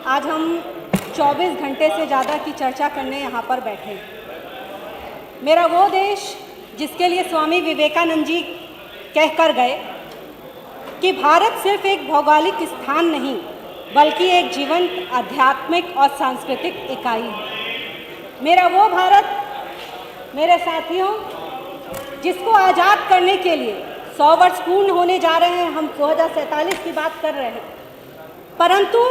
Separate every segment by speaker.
Speaker 1: आज हम 24 घंटे से ज़्यादा की चर्चा करने यहाँ पर बैठे हैं। मेरा वो देश जिसके लिए स्वामी विवेकानंद जी कह कर गए कि भारत सिर्फ एक भौगोलिक स्थान नहीं बल्कि एक जीवंत आध्यात्मिक और सांस्कृतिक इकाई है। मेरा वो भारत मेरे साथियों जिसको आज़ाद करने के लिए 100 वर्ष पूर्ण होने जा रहे हैं। हम 2047 की बात कर रहे हैं, परंतु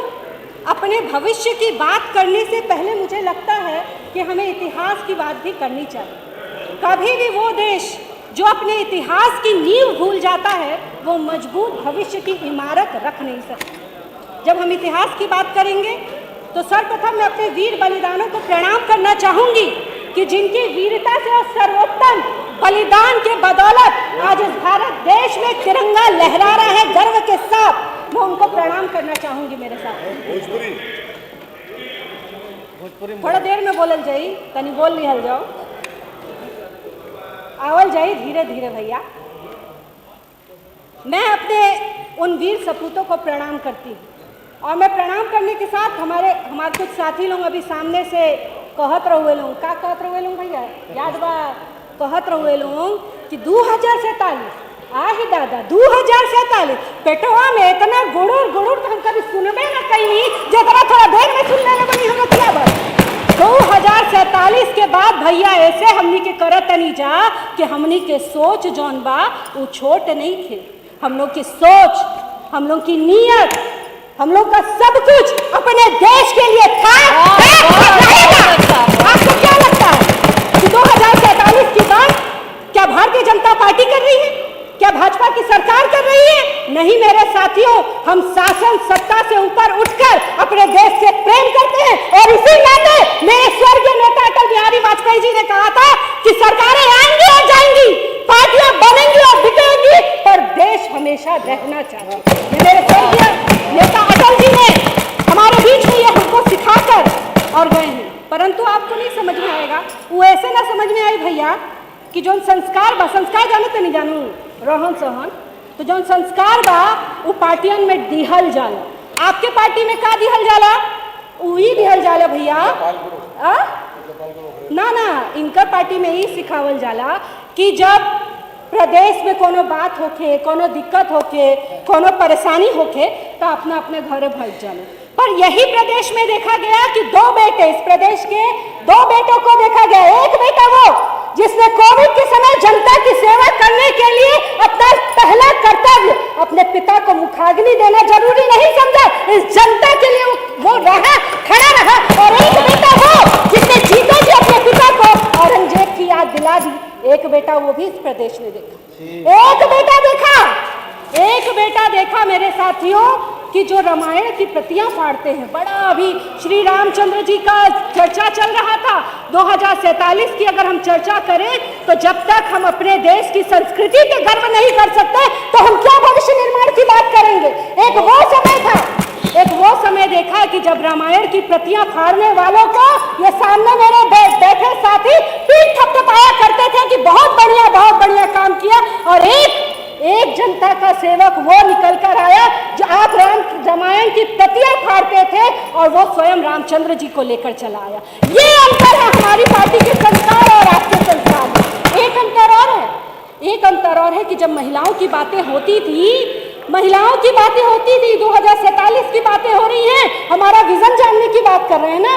Speaker 1: अपने भविष्य की बात करने से पहले मुझे लगता है कि हमें इतिहास की बात भी करनी चाहिए। कभी भी वो देश जो अपने इतिहास की नींव भूल जाता है वो मजबूत भविष्य की इमारत रख नहीं सकता। जब हम इतिहास की बात करेंगे तो सर्वप्रथम मैं अपने वीर बलिदानों को प्रणाम करना चाहूँगी कि जिनकी वीरता से और सर्वोत्तम बलिदान के बदौलत आज इस भारत देश में तिरंगा लहरा रहा है गर्व के साथ। मैं उनको प्रणाम करना चाहूंगी। मेरे साथ थोड़ा देर में बोलल जाई, तनी बोल लिहल जाओ, आवल जाई धीरे धीरे भैया। मैं अपने उन वीर सपूतों को प्रणाम करती हूँ और मैं प्रणाम करने के साथ हमारे कुछ साथी लोग अभी सामने से कहत रहुए लोग, का कहत रहुए लोग भैया याद बा, कहत रहुए लोग कि 2047 आही दादा 2047 पेटवा में इतना गुड़ुर गुड़ुर तो हम कभी सुनबे ना कहीं, जितना थोड़ा देर में सुनने में बनी हम क्या बात। 2047 के बाद भैया ऐसे हमनी के करत नहीं जा कि हमनी के सोच जौन बा वो छोट नहीं थे। हम लोग की सोच, हम लोग की नीयत, हम लोग का सब कुछ अपने देश के लिए था। आपको क्या लगता है कि 2047 की बात क्या भारतीय जनता पार्टी कर रही है, क्या भाजपा की सरकार कर रही है? नहीं मेरे साथियों, हम शासन सत्ता से ऊपर उठकर अपने देश से प्रेम करते हैं और इसी नाते मेरे स्वर्गीय नेता अटल बिहारी वाजपेयी जी ने कहा था कि सरकारें आएंगी और जाएंगी, पार्टियां बनेंगी और बिकेंगी, पर देश हमेशा रहना चाहिए। मेरे स्वर्गीय नेता अटल जी ने हमारे बीच में ये हमको सिखाकर और गए हैं। परंतु आपको नहीं समझ में आएगा, वो ऐसे ना समझ में आई भैया कि जो संस्कार बा, संस्कार जाने तो नहीं जानू रहन सहन, तो जो संस्कार बा वो पार्टियन में दिहल जाला। आपके पार्टी में का दिहल जाला? वही दिहल जाला भैया। ना ना, इनकर पार्टी में ही सिखावल जाला कि जब प्रदेश में कोनो बात होके, कोनो दिक्कत होके, कोनो परेशानी होके तो अपना अपने घर भाग जाने। पर यही प्रदेश में देखा गया कि दो बेटे, इस प्रदेश के दो बेटों को देखा गया। एक बेटा वो जिसने कोविड के समय जनता की सेवा करने के लिए अपना पहला कर्तव्य अपने पिता को मुखाग्नि देना जरूरी नहीं समझा, इस जनता के लिए वो रहा, खड़ा रहा। और एक बेटा वो जिसने जीते जी अपने पिता को औरंगजेब की याद दिला दी। एक बेटा वो भी इस प्रदेश ने देखा। एक बेटा देखा मेरे साथियों कि जो रामायण की प्रतियां फाड़ते हैं। बड़ा अभी श्री रामचंद्र जी का चर्चा चल रहा था। 2047 की अगर हम चर्चा करें तो जब तक हम अपने देश की संस्कृति पे गर्व नहीं कर सकते तो हम क्या भविष्य निर्माण की बात करेंगे। एक वो समय देखा कि जब रामायण की प्रतियां फाड़ने वालों को ये सामने मेरे बैठे साथी पीठ थपथपाया करते थे कि बहुत बढ़िया काम किया। और एक जनता का सेवक वो निकल कर आया जो आप रामायण की प्रतियां फाड़ते थे और वो स्वयं रामचंद्र जी को लेकर चला आया। ये अंतर है हमारी पार्टी के संस्कार और आपके संस्कार में। एक अंतर और है कि जब महिलाओं की बातें होती थी 2047 की बातें हो रही हैं, हमारा विजन जानने की बात कर रहे हैं ना।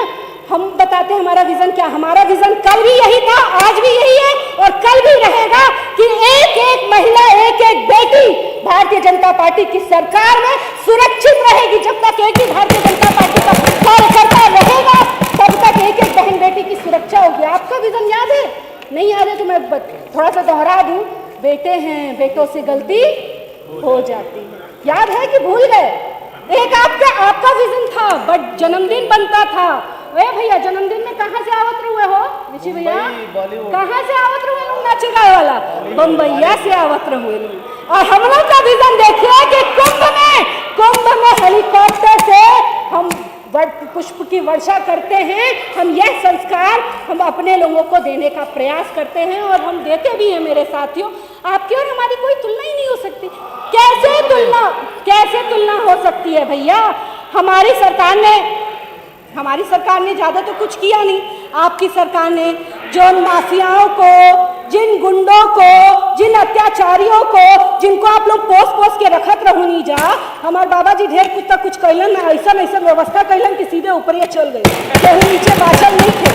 Speaker 1: हम बताते हैं हमारा विजन क्या। हमारा विजन कल भी यही था, आज भी यही है और कल भी रहेगा कि एक एक महिला, एक एक बेटी भारतीय जनता पार्टी की सरकार में सुरक्षित रहेगी। जब तक एक ही भारतीय जनता पार्टी का कार्यकर्ता रहेगा तब तक एक एक बहन बेटी की सुरक्षा होगी। आपका विजन याद है? नहीं याद है तो मैं थोड़ा सा दोहरा दूं। बेटे हैं, बेटों से गलती हो जाती है। याद है कि भूल गए? एक आपका विजन था, बट जन्मदिन बनता था। वे भैया जन्मदिन में कहाँ से आवत रहे हो ऋषि भैया? कहाँ से आवत रहे हो? नाचे गाए वाला बम्बैया से आवत रहे। और हम लोग का विजन देखिए कि कुंभ में हेलीकॉप्टर से हम पुष्प की वर्षा करते हैं। हम यह संस्कार हम अपने लोगों को देने का प्रयास करते हैं और हम देते भी हैं। मेरे साथियों, आपकी और हमारी कोई तुलना ही नहीं हो सकती। कैसे तुलना हो सकती है भैया? हमारी सरकार ने हमारी सरकार ने ज़्यादा तो कुछ किया नहीं। आपकी सरकार ने जो माफियाओं को, जिन गुंडों को, जिन अत्याचारियों को, जिनको आप लोग पोस के रखत रहू नहीं जा, हमारे बाबा जी ढेर कुछ तक कुछ कैलन, ऐसा व्यवस्था कैलन कि सीधे ऊपर चल गए, केहू नीचे बाचल नहीं थे।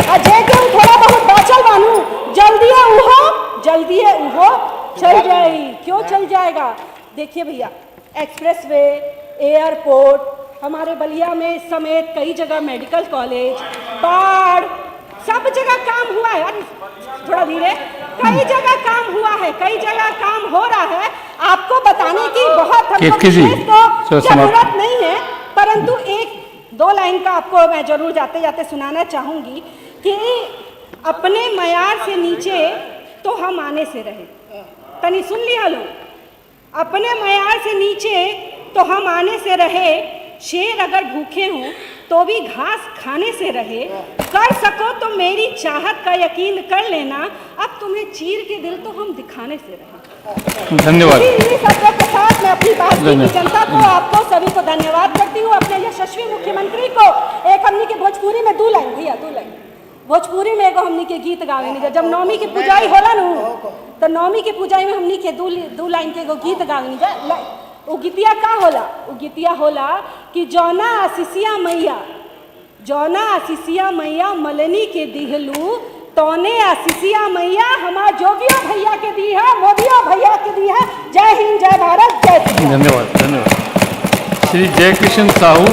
Speaker 1: अजय के थोड़ा बहुत बाचल बानू, जल्दी है उहो चल जाए। क्यों चल जाएगा? देखिए भैया, एक्सप्रेसवे, एयरपोर्ट, हमारे बलिया में समेत कई जगह मेडिकल कॉलेज, बाढ़, सब जगह काम हुआ है। अरे थोड़ा धीरे, कई जगह काम हुआ है, कई जगह काम हो रहा है। आपको बताने की बहुत हमको तो जरूरत नहीं है, परंतु एक दो लाइन का आपको मैं जरूर जाते जाते सुनाना चाहूंगी कि अपने मयार से नीचे तो हम आने से रहे। तनी सुन लिया लो, अपने मयार से नीचे तो हम आने से रहे, शेर अगर भूखे हों तो भी घास खाने से रहे, कर सको तो मेरी चाहत का यकीन कर लेना, अब तुम्हें चीर के दिल तो हम दिखाने से रहे।
Speaker 2: धन्यवाद।
Speaker 1: इन्हीं शब्दों के साथ मैं अपनी बात की जनता को, आपको सभी को धन्यवाद करती हूँ। अपने यशस्वी मुख्यमंत्री को एक हमनी के भोजपुरी में 2 लाइन भैया, 2 लाइन भोजपुरी में एगो हमनी के गीत गावे नहीं। जब नवमी की पूजाई होला न, तो नवमी के पूजाई में हमनी के 2 लाइन के एगो गीत गावे नहीं जा। वो गीतिया का होला? वो गीतिया होला कि जौना आशीषिया मैया मलनी के दिहलू, तौने आशीषिया मैया हमार जोगियो भैया के दी है, मोदियो भैया के दी है। जय हिंद, जय भारत, जय।
Speaker 2: धन्यवाद। श्री जयकिशन साहू।